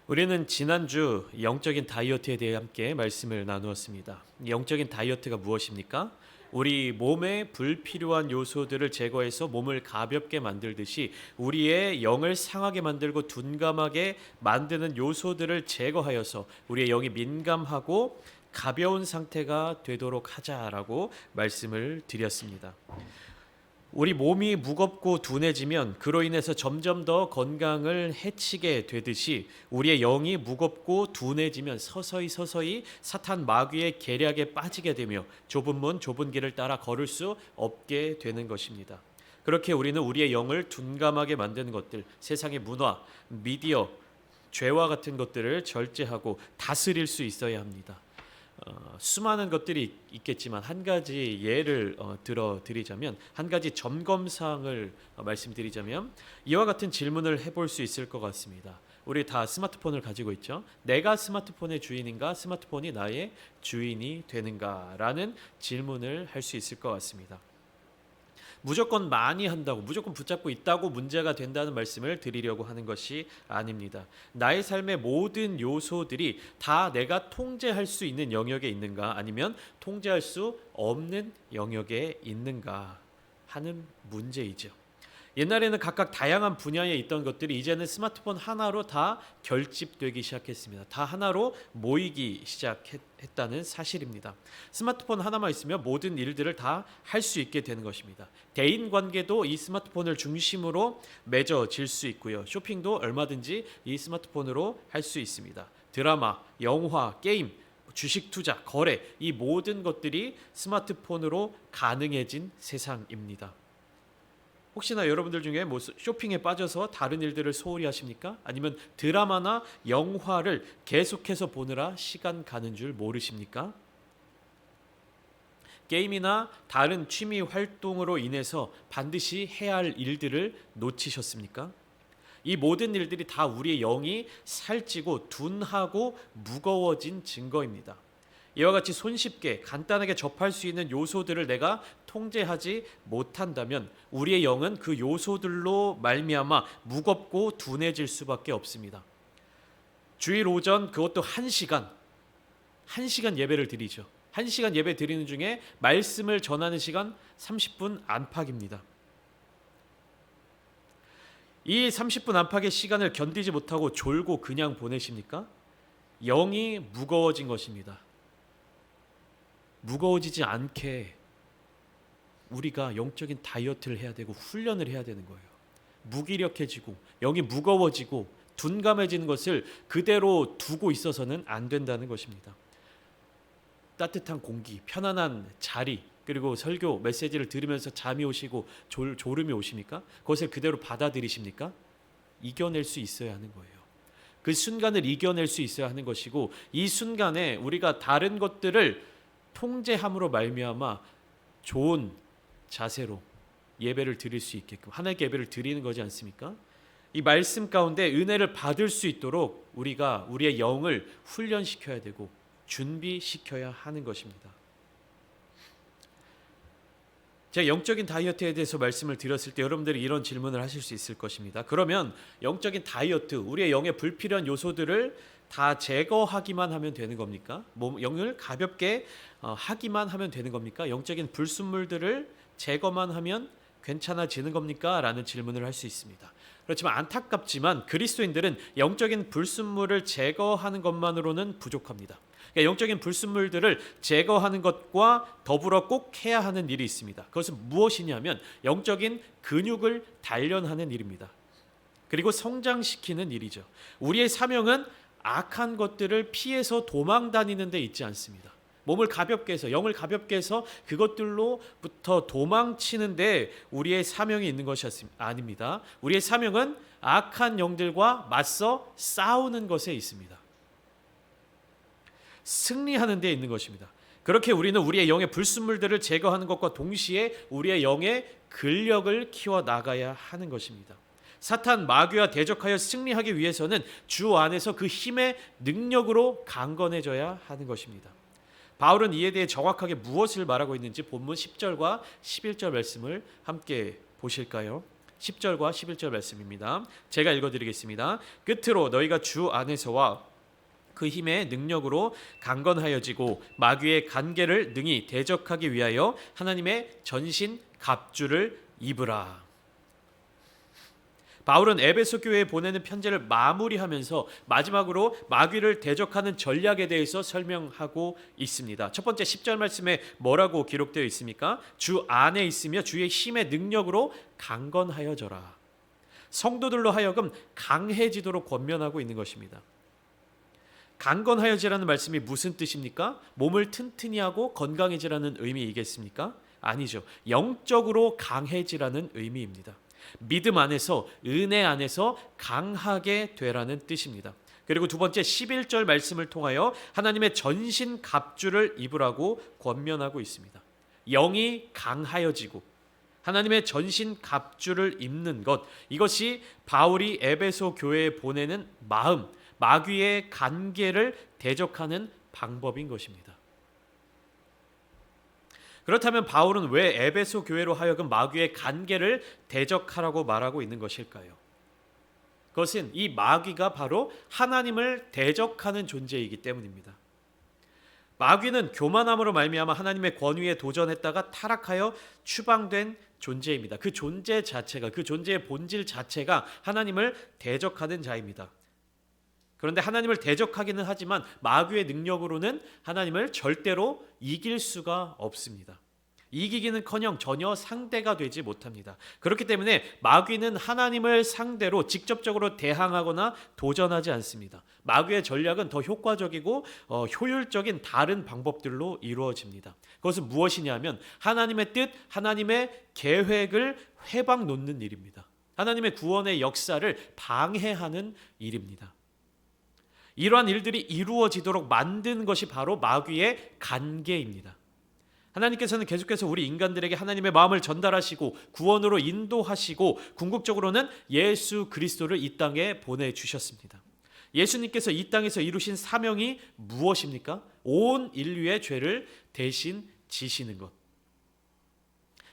우리는 지난주 영적인 다이어트에 대해 함께 말씀을 나누었습니다. 영적인 다이어트가 무엇입니까? 우리 몸에 불필요한 요소들을 제거해서 몸을 가볍게 만들듯이 우리의 영을 상하게 만들고 둔감하게 만드는 요소들을 제거하여서 우리의 영이 민감하고 가벼운 상태가 되도록 하자라고 말씀을 드렸습니다. 우리 몸이 무겁고 둔해지면 그로 인해서 점점 더 건강을 해치게 되듯이 우리의 영이 무겁고 둔해지면 서서히 사탄 마귀의 계략에 빠지게 되며 좁은 문 좁은 길을 따라 걸을 수 없게 되는 것입니다. 그렇게 우리는 우리의 영을 둔감하게 만드는 것들, 세상의 문화, 미디어, 죄와 같은 것들을 절제하고 다스릴 수 있어야 합니다. 수많은 것들이 있겠지만 한 가지 예를 들어드리자면, 한 가지 점검사항을 말씀드리자면 이와 같은 질문을 해볼 수 있을 것 같습니다. 우리 다 스마트폰을 가지고 있죠. 내가 스마트폰의 주인인가, 스마트폰이 나의 주인이 되는가 라는 질문을 할 수 있을 것 같습니다. 무조건 많이 한다고, 무조건 붙잡고 있다고 문제가 된다는 말씀을 드리려고 하는 것이 아닙니다. 나의 삶의 모든 요소들이 다 내가 통제할 수 있는 영역에 있는가, 아니면 통제할 수 없는 영역에 있는가 하는 문제이죠. 옛날에는 각각 다양한 분야에 있던 것들이 이제는 스마트폰 하나로 다 결집되기 시작했습니다. 다 하나로 모이기 시작했다는 사실입니다. 스마트폰 하나만 있으면 모든 일들을 다 할 수 있게 되는 것입니다. 대인관계도 이 스마트폰을 중심으로 맺어질 수 있고요. 쇼핑도 얼마든지 이 스마트폰으로 할 수 있습니다. 드라마, 영화, 게임, 주식 투자, 거래, 이 모든 것들이 스마트폰으로 가능해진 세상입니다. 혹시나 여러분들 중에 뭐 쇼핑에 빠져서 다른 일들을 소홀히 하십니까? 아니면 드라마나 영화를 계속해서 보느라 시간 가는 줄 모르십니까? 게임이나 다른 취미 활동으로 인해서 반드시 해야 할 일들을 놓치셨습니까? 이 모든 일들이 다 우리의 영이 살찌고 둔하고 무거워진 증거입니다. 이와 같이 손쉽게 간단하게 접할 수 있는 요소들을 내가 통제하지 못한다면 우리의 영은 그 요소들로 말미암아 무겁고 둔해질 수밖에 없습니다. 주일 오전, 그것도 1시간 예배를 드리죠. 1시간 예배 드리는 중에 말씀을 전하는 시간 30분 안팎입니다. 이 30분 안팎의 시간을 견디지 못하고 졸고 그냥 보내십니까? 영이 무거워진 것입니다. 무거워지지 않게 우리가 영적인 다이어트를 해야 되고 훈련을 해야 되는 거예요. 무기력해지고 영이 무거워지고 둔감해지는 것을 그대로 두고 있어서는 안 된다는 것입니다. 따뜻한 공기, 편안한 자리, 그리고 설교 메시지를 들으면서 잠이 오시고 졸음이 오십니까? 그것을 그대로 받아들이십니까? 이겨낼 수 있어야 하는 거예요. 그 순간을 이겨낼 수 있어야 하는 것이고, 이 순간에 우리가 다른 것들을 통제함으로 말미암아 좋은 자세로 예배를 드릴 수 있게끔 하나님께 예배를 드리는 거지 않습니까? 이 말씀 가운데 은혜를 받을 수 있도록 우리가 우리의 영을 훈련시켜야 되고 준비시켜야 하는 것입니다. 제가 영적인 다이어트에 대해서 말씀을 드렸을 때 여러분들이 이런 질문을 하실 수 있을 것입니다. 그러면 영적인 다이어트, 우리의 영에 불필요한 요소들을 다 제거하기만 하면 되는 겁니까? 영을 가볍게 하기만 하면 되는 겁니까? 영적인 불순물들을 제거만 하면 괜찮아지는 겁니까? 라는 질문을 할 수 있습니다. 그렇지만 안타깝지만 그리스도인들은 영적인 불순물을 제거하는 것만으로는 부족합니다. 그러니까 영적인 불순물들을 제거하는 것과 더불어 꼭 해야 하는 일이 있습니다. 그것은 무엇이냐면 영적인 근육을 단련하는 일입니다. 그리고 성장시키는 일이죠. 우리의 사명은 악한 것들을 피해서 도망 다니는 데 있지 않습니다. 몸을 가볍게 해서, 영을 가볍게 해서 그것들로부터 도망치는데 우리의 사명이 있는 것이 아닙니다. 우리의 사명은 악한 영들과 맞서 싸우는 것에 있습니다. 승리하는 데 있는 것입니다. 그렇게 우리는 우리의 영의 불순물들을 제거하는 것과 동시에 우리의 영의 근력을 키워 나가야 하는 것입니다. 사탄 마귀와 대적하여 승리하기 위해서는 주 안에서 그 힘의 능력으로 강건해져야 하는 것입니다. 바울은 이에 대해 정확하게 무엇을 말하고 있는지 본문 10절과 11절 말씀을 함께 보실까요? 10절과 11절 말씀입니다. 제가 읽어드리겠습니다. 끝으로 너희가 주 안에서와 그 힘의 능력으로 강건하여지고 마귀의 간계를 능히 대적하기 위하여 하나님의 전신 갑주를 입으라. 바울은 에베소 교회에 보내는 편지를 마무리하면서 마지막으로 마귀를 대적하는 전략에 대해서 설명하고 있습니다. 첫 번째 10절 말씀에 뭐라고 기록되어 있습니까? 주 안에 있으며 주의 힘의 능력으로 강건하여져라. 성도들로 하여금 강해지도록 권면하고 있는 것입니다. 강건하여지라는 말씀이 무슨 뜻입니까? 몸을 튼튼히 하고 건강해지라는 의미이겠습니까? 아니죠. 영적으로 강해지라는 의미입니다. 믿음 안에서, 은혜 안에서 강하게 되라는 뜻입니다. 그리고 두 번째 11절 말씀을 통하여 하나님의 전신 갑주를 입으라고 권면하고 있습니다. 영이 강하여지고 하나님의 전신 갑주를 입는 것, 이것이 바울이 에베소 교회에 보내는 마음, 마귀의 간계를 대적하는 방법인 것입니다. 그렇다면 바울은 왜 에베소 교회로 하여금 마귀의 간계를 대적하라고 말하고 있는 것일까요? 그것은 이 마귀가 바로 하나님을 대적하는 존재이기 때문입니다. 마귀는 교만함으로 말미암아 하나님의 권위에 도전했다가 타락하여 추방된 존재입니다. 그 존재 자체가, 그 존재의 본질 자체가 하나님을 대적하는 자입니다. 그런데 하나님을 대적하기는 하지만 마귀의 능력으로는 하나님을 절대로 이길 수가 없습니다. 이기기는커녕 전혀 상대가 되지 못합니다. 그렇기 때문에 마귀는 하나님을 상대로 직접적으로 대항하거나 도전하지 않습니다. 마귀의 전략은 더 효과적이고 효율적인 다른 방법들로 이루어집니다. 그것은 무엇이냐면 하나님의 뜻, 하나님의 계획을 회방 놓는 일입니다. 하나님의 구원의 역사를 방해하는 일입니다. 이러한 일들이 이루어지도록 만든 것이 바로 마귀의 간계입니다. 하나님께서는 계속해서 우리 인간들에게 하나님의 마음을 전달하시고 구원으로 인도하시고 궁극적으로는 예수 그리스도를 이 땅에 보내주셨습니다. 예수님께서 이 땅에서 이루신 사명이 무엇입니까? 온 인류의 죄를 대신 지시는 것.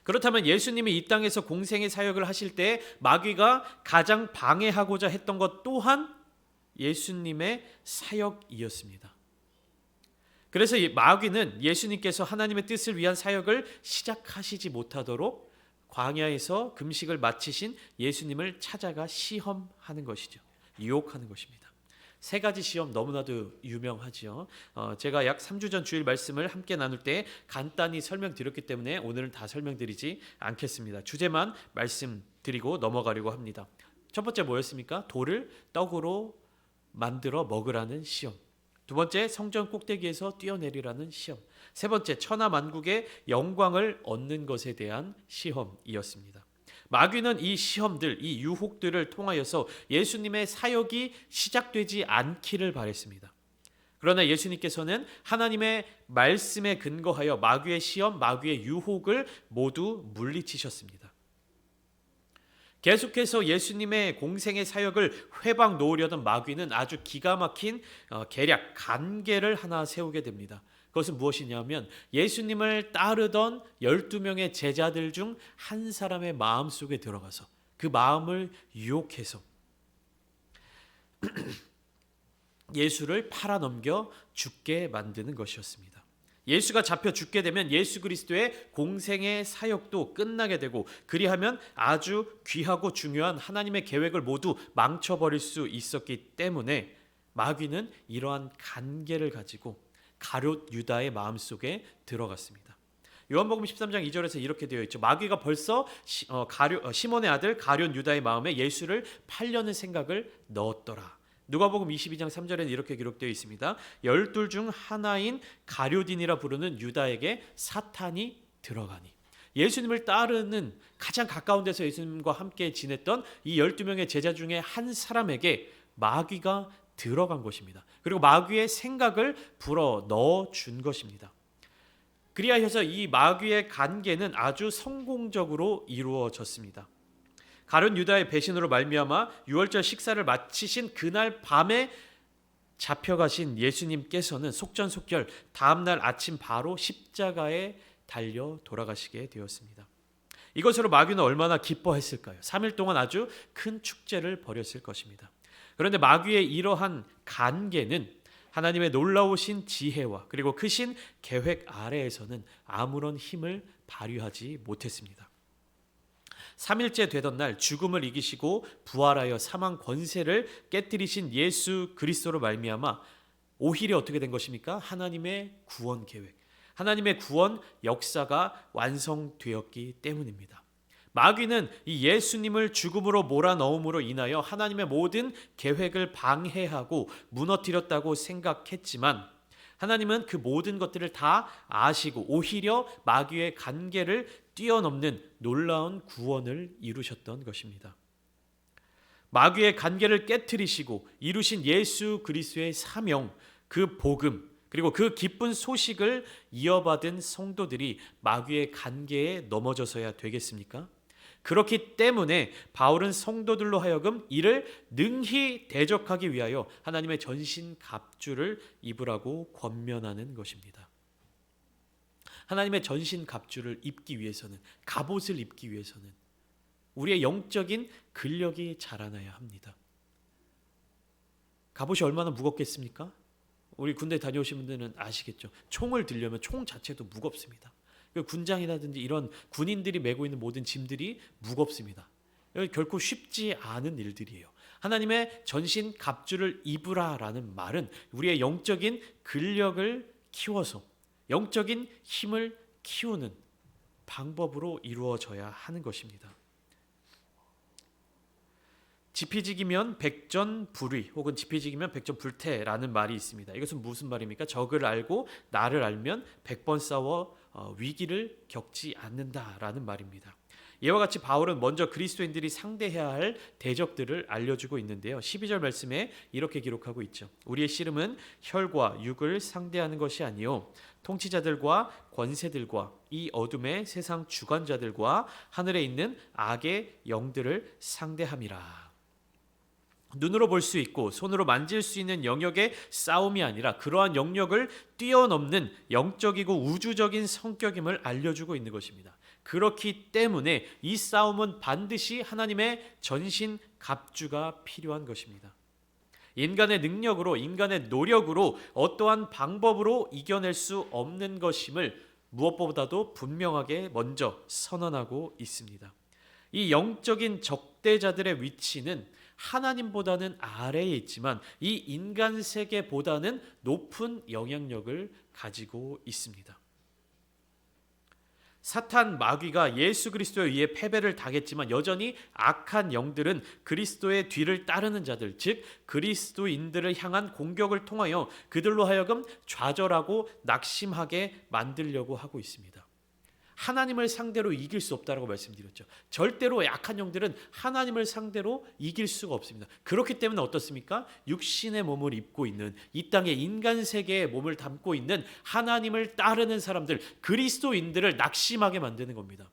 그렇다면 예수님이 이 땅에서 공생의 사역을 하실 때 마귀가 가장 방해하고자 했던 것 또한 예수님의 사역이었습니다. 그래서 이 마귀는 예수님께서 하나님의 뜻을 위한 사역을 시작하시지 못하도록 광야에서 금식을 마치신 예수님을 찾아가 시험하는 것이죠. 유혹하는 것입니다. 세 가지 시험 너무나도 유명하죠. 제가 약 3주 전 주일 말씀을 함께 나눌 때 간단히 설명드렸기 때문에 오늘은 다 설명드리지 않겠습니다. 주제만 말씀드리고 넘어가려고 합니다. 첫 번째 뭐였습니까? 돌을 떡으로 만들어 먹으라는 시험. 두 번째, 성전 꼭대기에서 뛰어내리라는 시험. 세 번째, 천하만국의 영광을 얻는 것에 대한 시험이었습니다. 마귀는 이 시험들, 이 유혹들을 통하여서 예수님의 사역이 시작되지 않기를 바랬습니다. 그러나 예수님께서는 하나님의 말씀에 근거하여 마귀의 시험, 마귀의 유혹을 모두 물리치셨습니다. 계속해서 예수님의 공생의 사역을 회방 놓으려던 마귀는 아주 기가 막힌 계략, 간계를 하나 세우게 됩니다. 그것은 무엇이냐면 예수님을 따르던 12명의 제자들 중 한 사람의 마음속에 들어가서 그 마음을 유혹해서 예수를 팔아넘겨 죽게 만드는 것이었습니다. 예수가 잡혀 죽게 되면 예수 그리스도의 공생의 사역도 끝나게 되고 그리하면 아주 귀하고 중요한 하나님의 계획을 모두 망쳐버릴 수 있었기 때문에 마귀는 이러한 간계를 가지고 가룟 유다의 마음속에 들어갔습니다. 요한복음 13장 2절에서 이렇게 되어 있죠. 마귀가 벌써 시몬의 아들 가룟 유다의 마음에 예수를 팔려는 생각을 넣었더라. 누가복음 22장 3절에는 이렇게 기록되어 있습니다. 12 중 하나인 가룟인이라 부르는 유다에게 사탄이 들어가니. 예수님을 따르는 가장 가까운 데서 예수님과 함께 지냈던 이 12명의 제자 중에 한 사람에게 마귀가 들어간 것입니다. 그리고 마귀의 생각을 불어 넣어 준 것입니다. 그리하여서 이 마귀의 간계는 아주 성공적으로 이루어졌습니다. 가룟 유다의 배신으로 말미암아 유월절 식사를 마치신 그날 밤에 잡혀가신 예수님께서는 속전속결 다음날 아침 바로 십자가에 달려 돌아가시게 되었습니다. 이것으로 마귀는 얼마나 기뻐했을까요? 3일 동안 아주 큰 축제를 벌였을 것입니다. 그런데 마귀의 이러한 간계는 하나님의 놀라우신 지혜와 그리고 크신 계획 아래에서는 아무런 힘을 발휘하지 못했습니다. 3일째 되던 날 죽음을 이기시고 부활하여 사망 권세를 깨뜨리신 예수 그리스도로 말미암아 오히려 어떻게 된 것입니까? 하나님의 구원 계획, 하나님의 구원 역사가 완성되었기 때문입니다. 마귀는 이 예수님을 죽음으로 몰아넣음으로 인하여 하나님의 모든 계획을 방해하고 무너뜨렸다고 생각했지만 하나님은 그 모든 것들을 다 아시고 오히려 마귀의 간계를 뛰어넘는 놀라운 구원을 이루셨던 것입니다. 마귀의 간계를 깨트리시고 이루신 예수 그리스도의 사명, 그 복음, 그리고 그 기쁜 소식을 이어받은 성도들이 마귀의 간계에 넘어져서야 되겠습니까? 그렇기 때문에 바울은 성도들로 하여금 이를 능히 대적하기 위하여 하나님의 전신 갑주를 입으라고 권면하는 것입니다. 하나님의 전신 갑주를 입기 위해서는, 갑옷을 입기 위해서는 우리의 영적인 근력이 자라나야 합니다. 갑옷이 얼마나 무겁겠습니까? 우리 군대 다녀오신 분들은 아시겠죠. 총을 들려면 총 자체도 무겁습니다. 군장이라든지 이런 군인들이 메고 있는 모든 짐들이 무겁습니다. 결코 쉽지 않은 일들이에요. 하나님의 전신 갑주를 입으라라는 말은 우리의 영적인 근력을 키워서 영적인 힘을 키우는 방법으로 이루어져야 하는 것입니다. 지피지기면 백전불위 혹은 지피지기면 백전불태라는 말이 있습니다. 이것은 무슨 말입니까? 적을 알고 나를 알면 100번 싸워 위기를 겪지 않는다라는 말입니다. 이와 같이 바울은 먼저 그리스도인들이 상대해야 할 대적들을 알려주고 있는데요. 12절 말씀에 이렇게 기록하고 있죠. 우리의 씨름은 혈과 육을 상대하는 것이 아니요 통치자들과 권세들과 이 어둠의 세상 주관자들과 하늘에 있는 악의 영들을 상대함이라. 눈으로 볼 수 있고 손으로 만질 수 있는 영역의 싸움이 아니라 그러한 영역을 뛰어넘는 영적이고 우주적인 성격임을 알려주고 있는 것입니다. 그렇기 때문에 이 싸움은 반드시 하나님의 전신 갑주가 필요한 것입니다. 인간의 능력으로, 인간의 노력으로 어떠한 방법으로 이겨낼 수 없는 것임을 무엇보다도 분명하게 먼저 선언하고 있습니다. 이 영적인 적대자들의 위치는 하나님보다는 아래에 있지만 이 인간 세계보다는 높은 영향력을 가지고 있습니다. 사탄 마귀가 예수 그리스도에 의해 패배를 당했지만 여전히 악한 영들은 그리스도의 뒤를 따르는 자들, 즉 그리스도인들을 향한 공격을 통하여 그들로 하여금 좌절하고 낙심하게 만들려고 하고 있습니다. 하나님을 상대로 이길 수 없다라고 말씀드렸죠. 절대로 약한 영들은 하나님을 상대로 이길 수가 없습니다. 그렇기 때문에 어떻습니까? 육신의 몸을 입고 있는 이 땅의 인간 세계의 몸을 담고 있는 하나님을 따르는 사람들, 그리스도인들을 낙심하게 만드는 겁니다.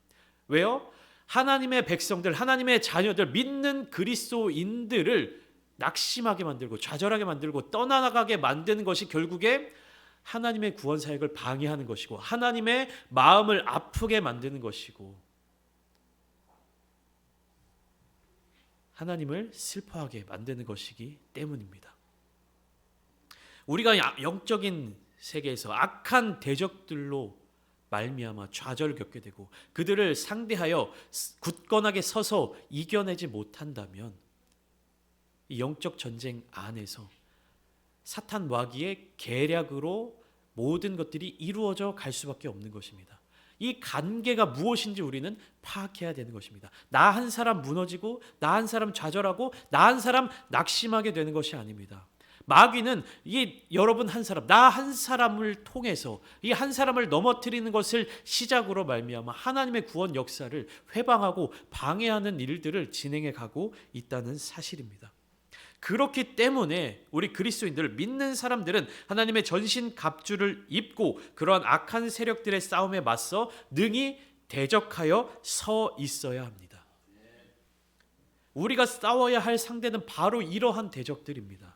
왜요? 하나님의 백성들, 하나님의 자녀들, 믿는 그리스도인들을 낙심하게 만들고 좌절하게 만들고 떠나가게 만드는 것이 결국에 하나님의 구원 사역을 방해하는 것이고 하나님의 마음을 아프게 만드는 것이고 하나님을 슬퍼하게 만드는 것이기 때문입니다. 우리가 영적인 세계에서 악한 대적들로 말미암아 좌절을 겪게 되고 그들을 상대하여 굳건하게 서서 이겨내지 못한다면 이 영적 전쟁 안에서 사탄 마귀의 계략으로 모든 것들이 이루어져 갈 수밖에 없는 것입니다. 이 관계가 무엇인지 우리는 파악해야 되는 것입니다. 나 한 사람 무너지고 나 한 사람 좌절하고 나 한 사람 낙심하게 되는 것이 아닙니다. 마귀는 이 여러분 한 사람, 나 한 사람을 통해서 이 한 사람을 넘어뜨리는 것을 시작으로 말미암아 하나님의 구원 역사를 회방하고 방해하는 일들을 진행해 가고 있다는 사실입니다. 그렇기 때문에 우리 그리스도인들 믿는 사람들은 하나님의 전신 갑주를 입고 그러한 악한 세력들의 싸움에 맞서 능히 대적하여 서 있어야 합니다. 우리가 싸워야 할 상대는 바로 이러한 대적들입니다.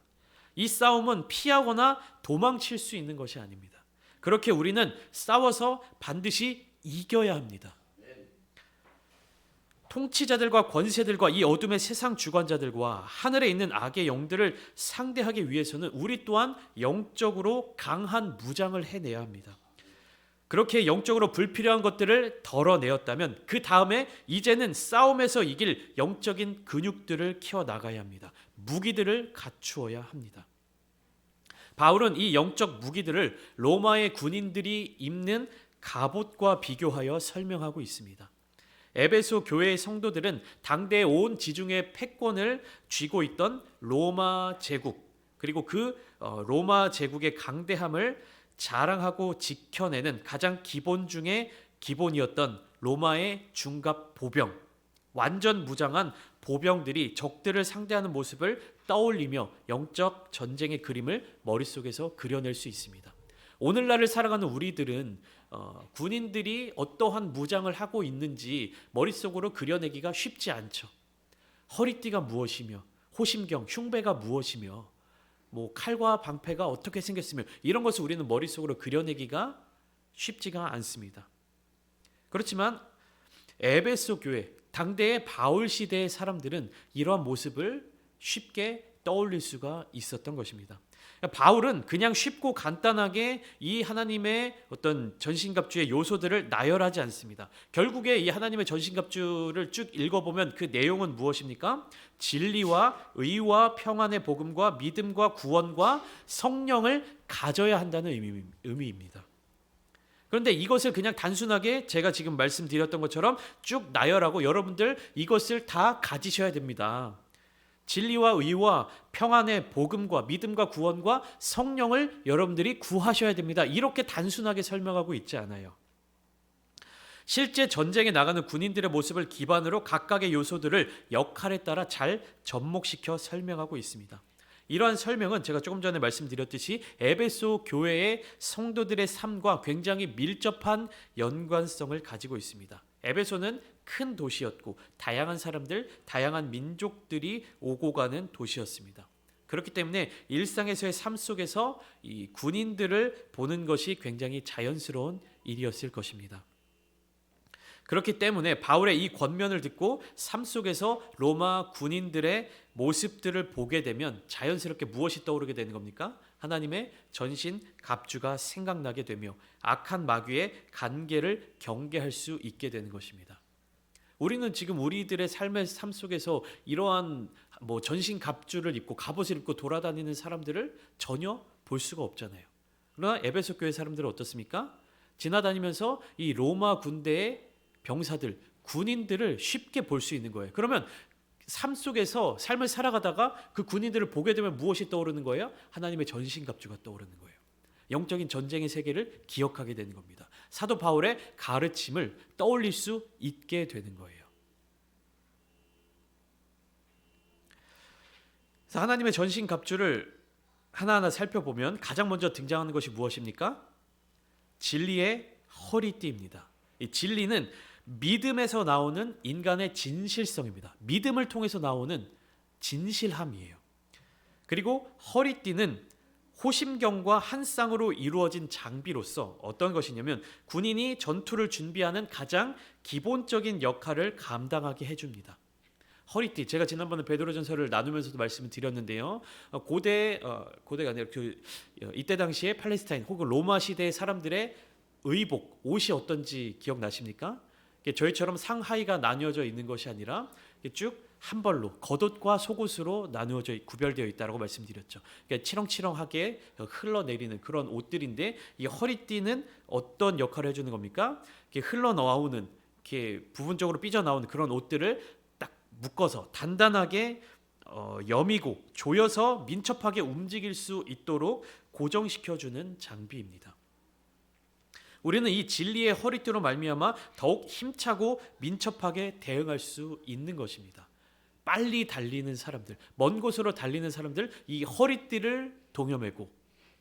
이 싸움은 피하거나 도망칠 수 있는 것이 아닙니다. 그렇게 우리는 싸워서 반드시 이겨야 합니다. 통치자들과 권세들과 이 어둠의 세상 주관자들과 하늘에 있는 악의 영들을 상대하기 위해서는 우리 또한 영적으로 강한 무장을 해내야 합니다. 그렇게 영적으로 불필요한 것들을 덜어내었다면 그 다음에 이제는 싸움에서 이길 영적인 근육들을 키워나가야 합니다. 무기들을 갖추어야 합니다. 바울은 이 영적 무기들을 로마의 군인들이 입는 갑옷과 비교하여 설명하고 있습니다. 에베소 교회의 성도들은 당대의 온 지중해 패권을 쥐고 있던 로마 제국, 그리고 그 로마 제국의 강대함을 자랑하고 지켜내는 가장 기본 중에 기본이었던 로마의 중갑 보병, 완전 무장한 보병들이 적들을 상대하는 모습을 떠올리며 영적 전쟁의 그림을 머릿속에서 그려낼 수 있습니다. 오늘날을 살아가는 우리들은 군인들이 어떠한 무장을 하고 있는지 머릿속으로 그려내기가 쉽지 않죠. 허리띠가 무엇이며 호심경, 흉배가 무엇이며 뭐 칼과 방패가 어떻게 생겼으며 이런 것을 우리는 머릿속으로 그려내기가 쉽지가 않습니다. 그렇지만 에베소 교회, 당대의 바울 시대의 사람들은 이러한 모습을 쉽게 떠올릴 수가 있었던 것입니다. 바울은 그냥 쉽고 간단하게 이 하나님의 어떤 전신갑주의 요소들을 나열하지 않습니다. 결국에 이 하나님의 전신갑주를 쭉 읽어보면 그 내용은 무엇입니까? 진리와 의와 평안의 복음과 믿음과 구원과 성령을 가져야 한다는 의미입니다. 그런데 이것을 그냥 단순하게 제가 지금 말씀드렸던 것처럼 쭉 나열하고 여러분들 이것을 다 가지셔야 됩니다. 진리와 의와 평안의 복음과 믿음과 구원과 성령을 여러분들이 구하셔야 됩니다. 이렇게 단순하게 설명하고 있지 않아요. 실제 전쟁에 나가는 군인들의 모습을 기반으로 각각의 요소들을 역할에 따라 잘 접목시켜 설명하고 있습니다. 이러한 설명은 제가 조금 전에 말씀드렸듯이 에베소 교회의 성도들의 삶과 굉장히 밀접한 연관성을 가지고 있습니다. 에베소는 큰 도시였고 다양한 사람들, 다양한 민족들이 오고 가는 도시였습니다. 그렇기 때문에 일상에서의 삶 속에서 이 군인들을 보는 것이 굉장히 자연스러운 일이었을 것입니다. 그렇기 때문에 바울의 이 권면을 듣고 삶 속에서 로마 군인들의 모습들을 보게 되면 자연스럽게 무엇이 떠오르게 되는 겁니까? 하나님의 전신 갑주가 생각나게 되며 악한 마귀의 간계를 경계할 수 있게 되는 것입니다. 우리는 지금 우리들의 삶의 삶 속에서 이러한 전신 갑주를 입고 갑옷을 입고 돌아다니는 사람들을 전혀 볼 수가 없잖아요. 그러나 에베소 교회 사람들은 어떻습니까? 지나다니면서 이 로마 군대의 병사들, 군인들을 쉽게 볼 수 있는 거예요. 그러면 삶 속에서 삶을 살아가다가 그 군인들을 보게 되면 무엇이 떠오르는 거예요? 하나님의 전신갑주가 떠오르는 거예요. 영적인 전쟁의 세계를 기억하게 되는 겁니다. 사도 바울의 가르침을 떠올릴 수 있게 되는 거예요. 그래서 하나님의 전신갑주를 하나하나 살펴보면 가장 먼저 등장하는 것이 무엇입니까? 진리의 허리띠입니다. 이 진리는 믿음에서 나오는 인간의 진실성입니다. 믿음을 통해서 나오는 진실함이에요. 그리고 허리띠는 호심경과 한 쌍으로 이루어진 장비로서 어떤 것이냐면 군인이 전투를 준비하는 가장 기본적인 역할을 감당하게 해줍니다. 허리띠, 제가 지난번에 베드로전서를 나누면서도 말씀을 드렸는데요. 고대가 아니라 이때 당시에 팔레스타인 혹은 로마 시대의 사람들의 의복, 옷이 어떤지 기억나십니까? 저희처럼 상하의가 나뉘어져 있는 것이 아니라 쭉 한 벌로 겉옷과 속옷으로 나누어져 구별되어 있다고 말씀드렸죠. 치렁치렁하게 흘러내리는 그런 옷들인데 이 허리띠는 어떤 역할을 해주는 겁니까? 흘러나오는 부분적으로 삐져나오는 그런 옷들을 딱 묶어서 단단하게 여미고 조여서 민첩하게 움직일 수 있도록 고정시켜주는 장비입니다. 우리는 이 진리의 허리띠로 말미암아 더욱 힘차고 민첩하게 대응할 수 있는 것입니다. 빨리 달리는 사람들, 먼 곳으로 달리는 사람들, 이 허리띠를 동여매고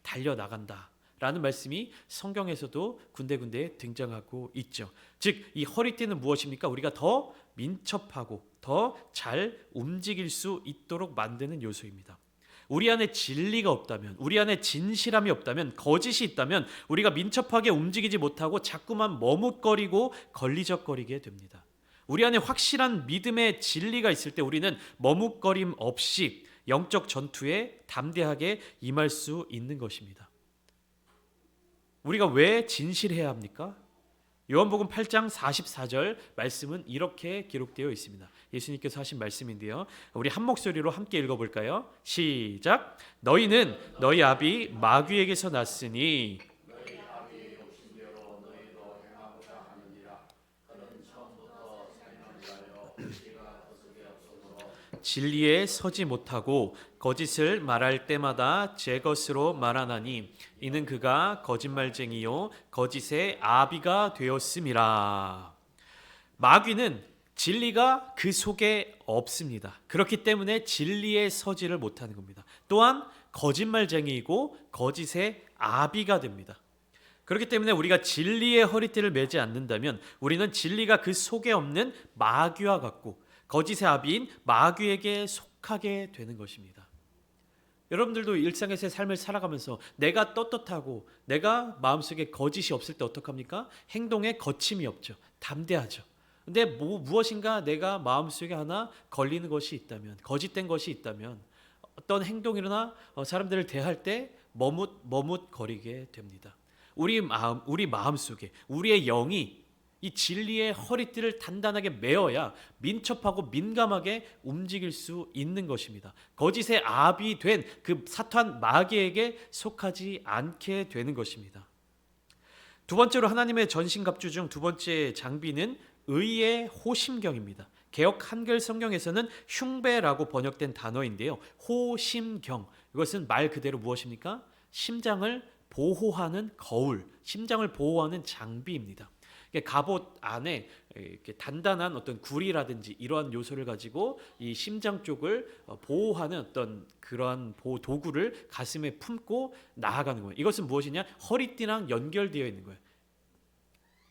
달려나간다라는 말씀이 성경에서도 군데군데 등장하고 있죠. 즉, 이 허리띠는 무엇입니까? 우리가 더 민첩하고 더 잘 움직일 수 있도록 만드는 요소입니다. 우리 안에 진리가 없다면, 우리 안에 진실함이 없다면, 거짓이 있다면 우리가 민첩하게 움직이지 못하고 자꾸만 머뭇거리고 걸리적거리게 됩니다. 우리 안에 확실한 믿음의 진리가 있을 때 우리는 머뭇거림 없이 영적 전투에 담대하게 임할 수 있는 것입니다. 우리가 왜 진실해야 합니까? 요한복음 8장 44절 말씀은 이렇게 기록되어 있습니다. 예수님께서 하신 말씀인데요. 우리 한 목소리로 함께 읽어볼까요? 시작. 너희는 너희 아비 마귀에게서 났으니 진리에 서지 못하고 거짓을 말할 때마다 제 것으로 말하나니 이는 그가 거짓말쟁이요 거짓의 아비가 되었음이라. 마귀는 진리가 그 속에 없습니다. 그렇기 때문에 진리에 서지를 못하는 겁니다. 또한 거짓말쟁이이고 거짓의 아비가 됩니다. 그렇기 때문에 우리가 진리의 허리띠를 매지 않는다면 우리는 진리가 그 속에 없는 마귀와 같고 거짓의 아비인 마귀에게 속하게 되는 것입니다. 여러분들도 일상에서의 삶을 살아가면서 내가 떳떳하고 내가 마음속에 거짓이 없을 때 어떡합니까? 행동에 거침이 없죠. 담대하죠. 근데 무엇인가 내가 마음속에 하나 걸리는 것이 있다면, 거짓된 것이 있다면 어떤 행동이나 사람들을 대할 때 머뭇거리게 됩니다. 우리 마음 속에 우리의 영이 이 진리의 허리띠를 단단하게 메어야 민첩하고 민감하게 움직일 수 있는 것입니다. 거짓의 아비 된 그 사탄 마귀에게 속하지 않게 되는 것입니다. 두 번째로 하나님의 전신갑주 중 두 번째 장비는 의의 호심경입니다. 개역 한글 성경에서는 흉배라고 번역된 단어인데요. 호심경, 이것은 말 그대로 무엇입니까? 심장을 보호하는 거울, 심장을 보호하는 장비입니다. 갑옷 안에 이렇게 단단한 어떤 구리라든지 이러한 요소를 가지고 이 심장 쪽을 보호하는 어떤 그러한 보호 도구를 가슴에 품고 나아가는 거예요. 이것은 무엇이냐? 허리띠랑 연결되어 있는 거예요.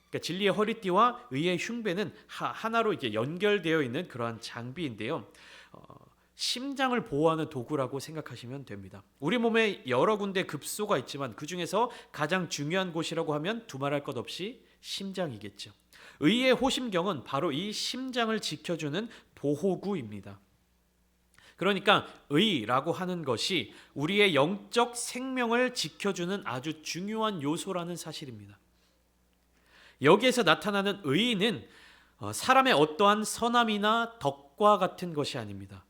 그러니까 진리의 허리띠와 의의 흉배는 하나로 이제 연결되어 있는 그러한 장비인데요. 심장을 보호하는 도구라고 생각하시면 됩니다. 우리 몸에 여러 군데 급소가 있지만 그 중에서 가장 중요한 곳이라고 하면 두말할 것 없이 심장이겠죠. 의의 호심경은 바로 이 심장을 지켜주는 보호구입니다. 그러니까 의라고 하는 것이 우리의 영적 생명을 지켜주는 아주 중요한 요소라는 사실입니다. 여기에서 나타나는 의는 사람의 어떠한 선함이나 덕과 같은 것이 아닙니다.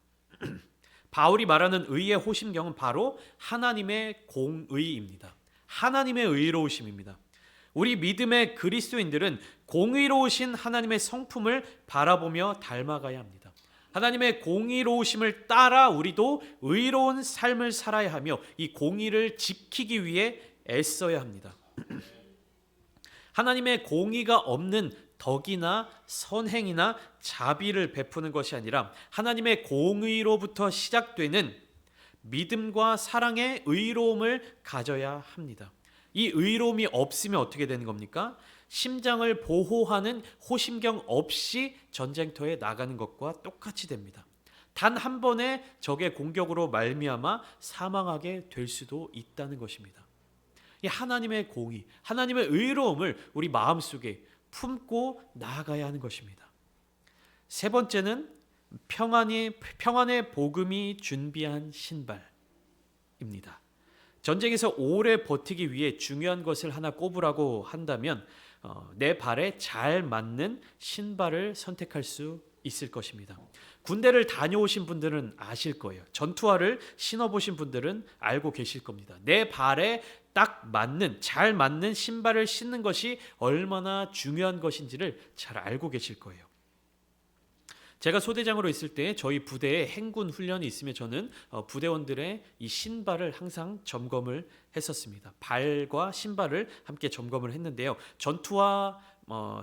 바울이 말하는 의의 호심경은 바로 하나님의 공의입니다. 하나님의 의로우심입니다. 우리 믿음의 그리스도인들은 공의로우신 하나님의 성품을 바라보며 닮아가야 합니다. 하나님의 공의로우심을 따라 우리도 의로운 삶을 살아야 하며 이 공의를 지키기 위해 애써야 합니다. 하나님의 공의가 없는 덕이나 선행이나 자비를 베푸는 것이 아니라 하나님의 공의로부터 시작되는 믿음과 사랑의 의로움을 가져야 합니다. 이 의로움이 없으면 어떻게 되는 겁니까? 심장을 보호하는 호심경 없이 전쟁터에 나가는 것과 똑같이 됩니다. 단 한 번의 적의 공격으로 말미암아 사망하게 될 수도 있다는 것입니다. 이 하나님의 공의, 하나님의 의로움을 우리 마음속에 품고 나아가야 하는 것입니다. 세 번째는 평안의 복음이 준비한 신발입니다. 전쟁에서 오래 버티기 위해 중요한 것을 하나 꼽으라고 한다면 내 발에 잘 맞는 신발을 선택할 수 있을 것입니다. 군대를 다녀오신 분들은 아실 거예요. 전투화를 신어보신 분들은 알고 계실 겁니다. 내 발에 딱 맞는, 잘 맞는 신발을 신는 것이 얼마나 중요한 것인지를 잘 알고 계실 거예요. 제가 소대장으로 있을 때 저희 부대에 행군 훈련이 있으면 저는 부대원들의 이 신발을 항상 점검을 했었습니다. 발과 신발을 함께 점검을 했는데요. 전투와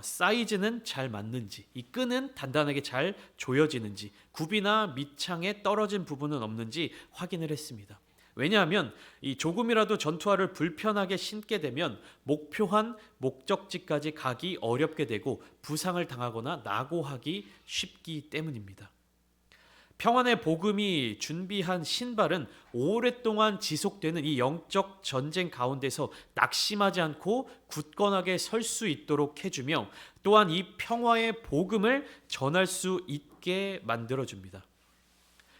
사이즈는 잘 맞는지, 이 끈은 단단하게 잘 조여지는지, 굽이나 밑창에 떨어진 부분은 없는지 확인을 했습니다. 왜냐하면 이 조금이라도 전투화를 불편하게 신게 되면 목표한 목적지까지 가기 어렵게 되고 부상을 당하거나 낙오하기 쉽기 때문입니다. 평안의 복음이 준비한 신발은 오랫동안 지속되는 이 영적 전쟁 가운데서 낙심하지 않고 굳건하게 설 수 있도록 해주며 또한 이 평화의 복음을 전할 수 있게 만들어줍니다.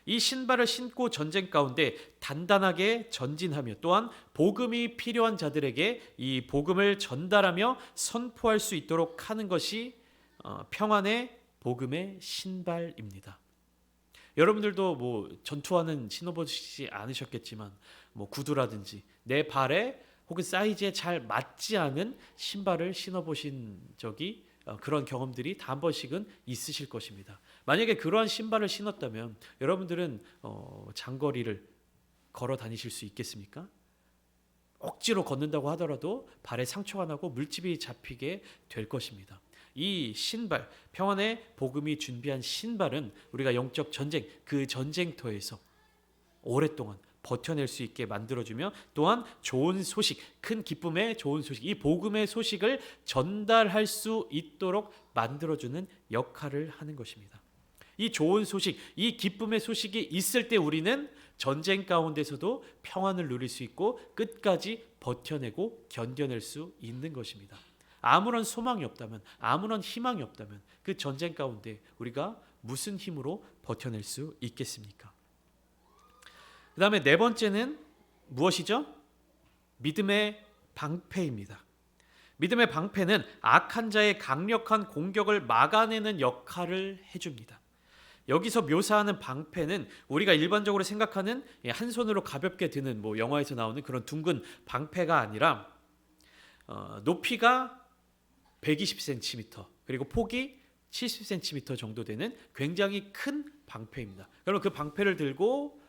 이 신발을 신고 전쟁 가운데 단단하게 전진하며 또한 복음이 필요한 자들에게 이 복음을 전달하며 선포할 수 있도록 하는 것이 평안의 복음의 신발입니다. 여러분들도 뭐 전투화는 신어보시지 않으셨겠지만 뭐 구두라든지 내 발에 혹은 사이즈에 잘 맞지 않은 신발을 신어보신 적이 그런 경험들이 다 한 번씩은 있으실 것입니다. 만약에 그러한 신발을 신었다면 여러분들은 장거리를 걸어 다니실 수 있겠습니까? 억지로 걷는다고 하더라도 발에 상처가 나고 물집이 잡히게 될 것입니다. 이 신발, 평안의 복음이 준비한 신발은 우리가 영적 전쟁, 그 전쟁터에서 오랫동안 버텨낼 수 있게 만들어주며 또한 좋은 소식, 큰 기쁨의 좋은 소식, 이 복음의 소식을 전달할 수 있도록 만들어주는 역할을 하는 것입니다. 이 좋은 소식, 이 기쁨의 소식이 있을 때 우리는 전쟁 가운데서도 평안을 누릴 수 있고 끝까지 버텨내고 견뎌낼 수 있는 것입니다. 아무런 소망이 없다면, 아무런 희망이 없다면 그 전쟁 가운데 우리가 무슨 힘으로 버텨낼 수 있겠습니까? 그 다음에 네 번째는 무엇이죠? 믿음의 방패입니다. 믿음의 방패는 악한 자의 강력한 공격을 막아내는 역할을 해줍니다. 여기서 묘사하는 방패는 우리가 일반적으로 생각하는 한 손으로 가볍게 드는 뭐 영화에서 나오는 그런 둥근 방패가 아니라 높이가 120cm 그리고 폭이 70cm 정도 되는 굉장히 큰 방패입니다. 그러면 그 방패를 들고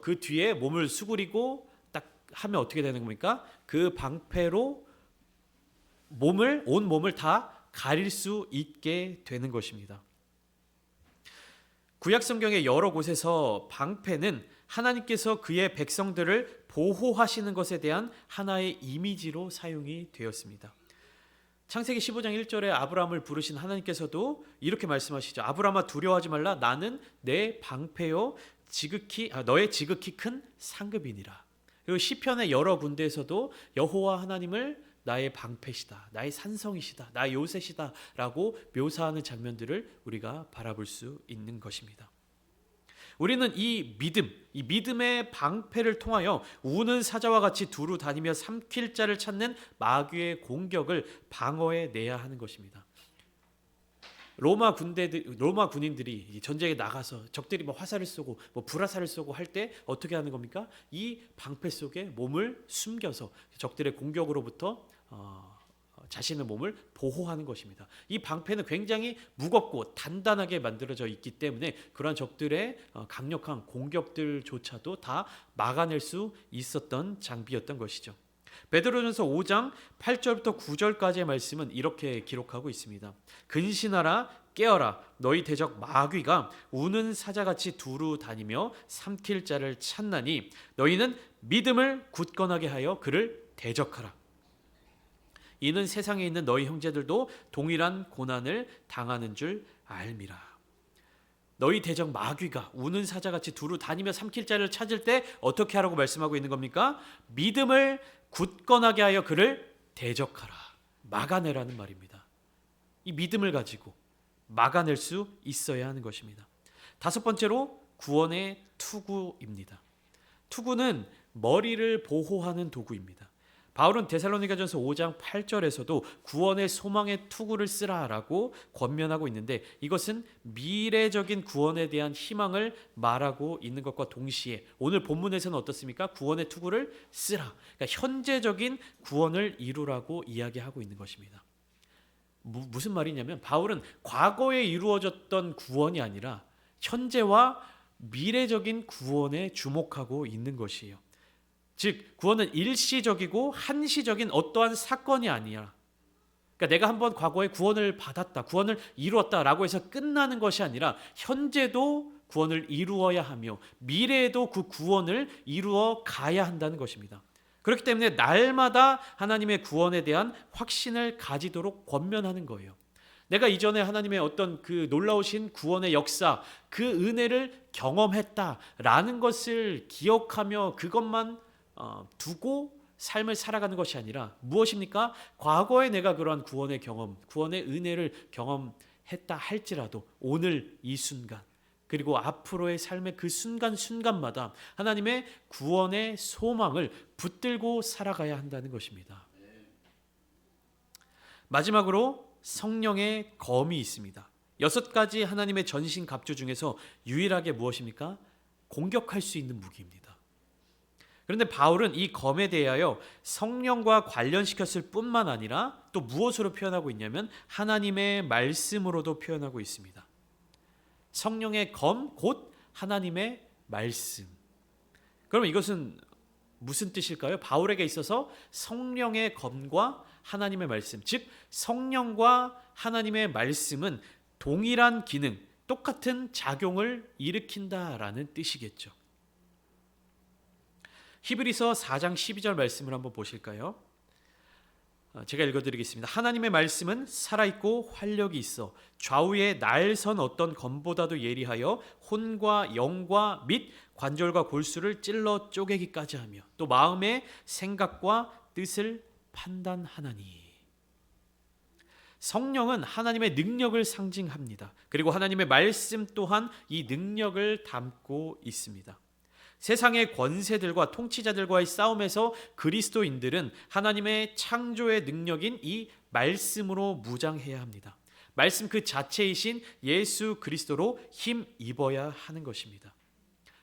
그 뒤에 몸을 수그리고 딱 하면 어떻게 되는 겁니까? 그 방패로 온 몸을 다 가릴 수 있게 되는 것입니다. 구약 성경의 여러 곳에서 방패는 하나님께서 그의 백성들을 보호하시는 것에 대한 하나의 이미지로 사용이 되었습니다. 창세기 15장 1절에 아브라함을 부르신 하나님께서도 이렇게 말씀하시죠. 아브라함아 두려워하지 말라. 나는 내 방패요 너의 지극히 큰 상급이니라. 그리고 시편의 여러 군데에서도 여호와 하나님을 나의 방패시다, 나의 산성이시다, 나의 요새시다 라고 묘사하는 장면들을 우리가 바라볼 수 있는 것입니다. 우리는 이 믿음의 방패를 통하여 우는 사자와 같이 두루 다니며 삼킬 자를 찾는 마귀의 공격을 방어해내야 하는 것입니다. 로마 군인들이 전쟁에 나가서 적들이 뭐 화살을 쏘고 뭐 불화살을 쏘고 할 때 어떻게 하는 겁니까? 이 방패 속에 몸을 숨겨서 적들의 공격으로부터 자신의 몸을 보호하는 것입니다. 이 방패는 굉장히 무겁고 단단하게 만들어져 있기 때문에 그러한 적들의 강력한 공격들조차도 다 막아낼 수 있었던 장비였던 것이죠. 베드로전서 5장 8절부터 9절까지의 말씀은 이렇게 기록하고 있습니다. 근신하라 깨어라 너희 대적 마귀가 우는 사자같이 두루 다니며 삼킬 자를 찾나니 너희는 믿음을 굳건하게 하여 그를 대적하라. 이는 세상에 있는 너희 형제들도 동일한 고난을 당하는 줄 알미라. 너희 대적 마귀가 우는 사자같이 두루 다니며 삼킬 자를 찾을 때 어떻게 하라고 말씀하고 있는 겁니까? 믿음을 굳건하게 하여 그를 대적하라. 막아내라는 말입니다. 이 믿음을 가지고 막아낼 수 있어야 하는 것입니다. 다섯 번째로 구원의 투구입니다. 투구는 머리를 보호하는 도구입니다. 바울은 데살로니가전서 5장 8절에서도 구원의 소망의 투구를 쓰라라고 권면하고 있는데 이것은 미래적인 구원에 대한 희망을 말하고 있는 것과 동시에 오늘 본문에서는 어떻습니까? 구원의 투구를 쓰라. 그러니까 현재적인 구원을 이루라고 이야기하고 있는 것입니다. 무슨 말이냐면 바울은 과거에 이루어졌던 구원이 아니라 현재와 미래적인 구원에 주목하고 있는 것이에요. 즉 구원은 일시적이고 한시적인 어떠한 사건이 아니야. 그러니까 내가 한번 과거에 구원을 받았다, 구원을 이루었다라고 해서 끝나는 것이 아니라 현재도 구원을 이루어야 하며 미래에도 그 구원을 이루어 가야 한다는 것입니다. 그렇기 때문에 날마다 하나님의 구원에 대한 확신을 가지도록 권면하는 거예요. 내가 이전에 하나님의 어떤 그 놀라우신 구원의 역사, 그 은혜를 경험했다라는 것을 기억하며 그것만 두고 삶을 살아가는 것이 아니라 무엇입니까? 과거에 내가 그러한 구원의 경험, 구원의 은혜를 경험했다 할지라도 오늘 이 순간, 그리고 앞으로의 삶의 그 순간순간마다 하나님의 구원의 소망을 붙들고 살아가야 한다는 것입니다. 마지막으로 성령의 검이 있습니다. 6가지 하나님의 전신 갑주 중에서 유일하게 무엇입니까? 공격할 수 있는 무기입니다. 그런데 바울은 이 검에 대하여 성령과 관련시켰을 뿐만 아니라 또 무엇으로 표현하고 있냐면 하나님의 말씀으로도 표현하고 있습니다. 성령의 검, 곧 하나님의 말씀. 그러면 이것은 무슨 뜻일까요? 바울에게 있어서 성령의 검과 하나님의 말씀, 즉 성령과 하나님의 말씀은 동일한 기능, 똑같은 작용을 일으킨다라는 뜻이겠죠. 히브리서 4장 12절 말씀을 한번 보실까요? 제가 읽어드리겠습니다. 하나님의 말씀은 살아있고 활력이 있어 좌우에 날선 어떤 검보다도 예리하여 혼과 영과 및 관절과 골수를 찔러 쪼개기까지 하며 또 마음의 생각과 뜻을 판단하나니. 성령은 하나님의 능력을 상징합니다. 그리고 하나님의 말씀 또한 이 능력을 담고 있습니다. 세상의 권세들과 통치자들과의 싸움에서 그리스도인들은 하나님의 창조의 능력인 이 말씀으로 무장해야 합니다. 말씀 그 자체이신 예수 그리스도로 힘입어야 하는 것입니다.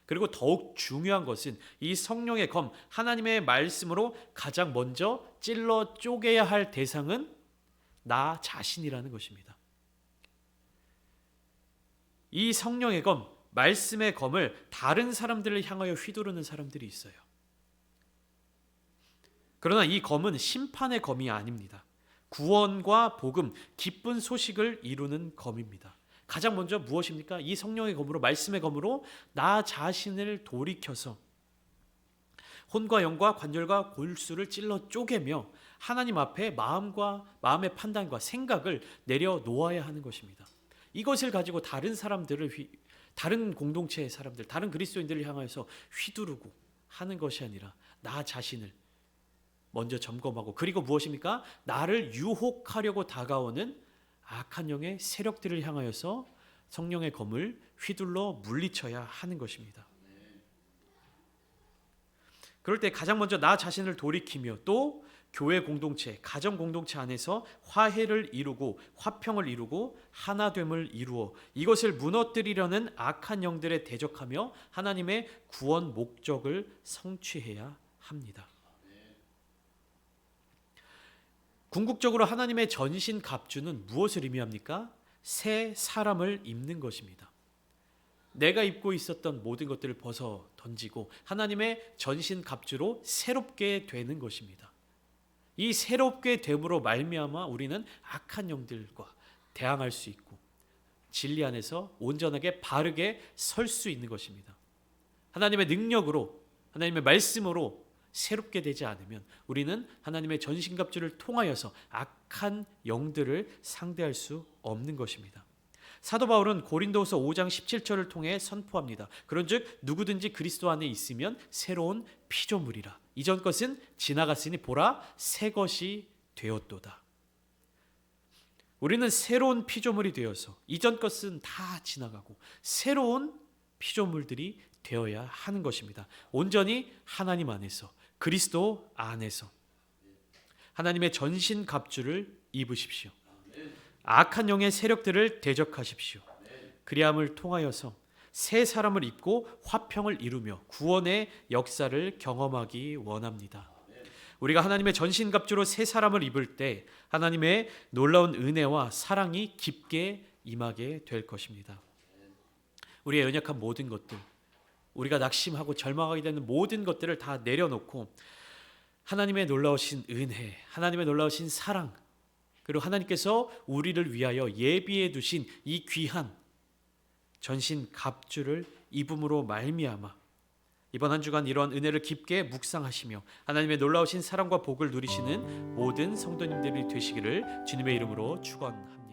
그리고 더욱 중요한 것은 이 성령의 검, 하나님의 말씀으로 가장 먼저 찔러 쪼개야 할 대상은 나 자신이라는 것입니다. 이 성령의 검, 말씀의 검을 다른 사람들을 향하여 휘두르는 사람들이 있어요. 그러나 이 검은 심판의 검이 아닙니다. 구원과 복음, 기쁜 소식을 이루는 검입니다. 가장 먼저 무엇입니까? 이 성령의 검으로, 말씀의 검으로 나 자신을 돌이켜서 혼과 영과 관절과 골수를 찔러 쪼개며 하나님 앞에 마음의 판단과 생각을 내려놓아야 하는 것입니다. 이것을 가지고 다른 공동체의 사람들, 다른 그리스도인들을 향해서 휘두르고 하는 것이 아니라 나 자신을 먼저 점검하고, 그리고 무엇입니까? 나를 유혹하려고 다가오는 악한 영의 세력들을 향하여서 성령의 검을 휘둘러 물리쳐야 하는 것입니다. 그럴 때 가장 먼저 나 자신을 돌이키며 또 교회 공동체, 가정 공동체 안에서 화해를 이루고 화평을 이루고 하나됨을 이루어 이것을 무너뜨리려는 악한 영들에 대적하며 하나님의 구원 목적을 성취해야 합니다. 궁극적으로 하나님의 전신 갑주는 무엇을 의미합니까? 새 사람을 입는 것입니다. 내가 입고 있었던 모든 것들을 벗어 던지고 하나님의 전신 갑주로 새롭게 되는 것입니다. 이 새롭게 됨으로 말미암아 우리는 악한 영들과 대항할 수 있고 진리 안에서 온전하게 바르게 설 수 있는 것입니다. 하나님의 능력으로, 하나님의 말씀으로 새롭게 되지 않으면 우리는 하나님의 전신갑주를 통하여서 악한 영들을 상대할 수 없는 것입니다. 사도 바울은 고린도후서 5장 17절을 통해 선포합니다. 그런즉 누구든지 그리스도 안에 있으면 새로운 피조물이라. 이전 것은 지나갔으니 보라 새 것이 되었도다. 우리는 새로운 피조물이 되어서 이전 것은 다 지나가고 새로운 피조물들이 되어야 하는 것입니다. 온전히 하나님 안에서, 그리스도 안에서 하나님의 전신 갑주를 입으십시오. 악한 영의 세력들을 대적하십시오. 그리함을 통하여서 새 사람을 입고 화평을 이루며 구원의 역사를 경험하기 원합니다. 우리가 하나님의 전신갑주로 새 사람을 입을 때 하나님의 놀라운 은혜와 사랑이 깊게 임하게 될 것입니다. 우리의 연약한 모든 것들, 우리가 낙심하고 절망하게 되는 모든 것들을 다 내려놓고 하나님의 놀라우신 은혜, 하나님의 놀라우신 사랑, 그리고 하나님께서 우리를 위하여 예비해 두신 이 귀한 전신 갑주를 입음으로 말미암아 이번 한 주간 이러한 은혜를 깊게 묵상하시며 하나님의 놀라우신 사랑과 복을 누리시는 모든 성도님들이 되시기를 주님의 이름으로 축원합니다.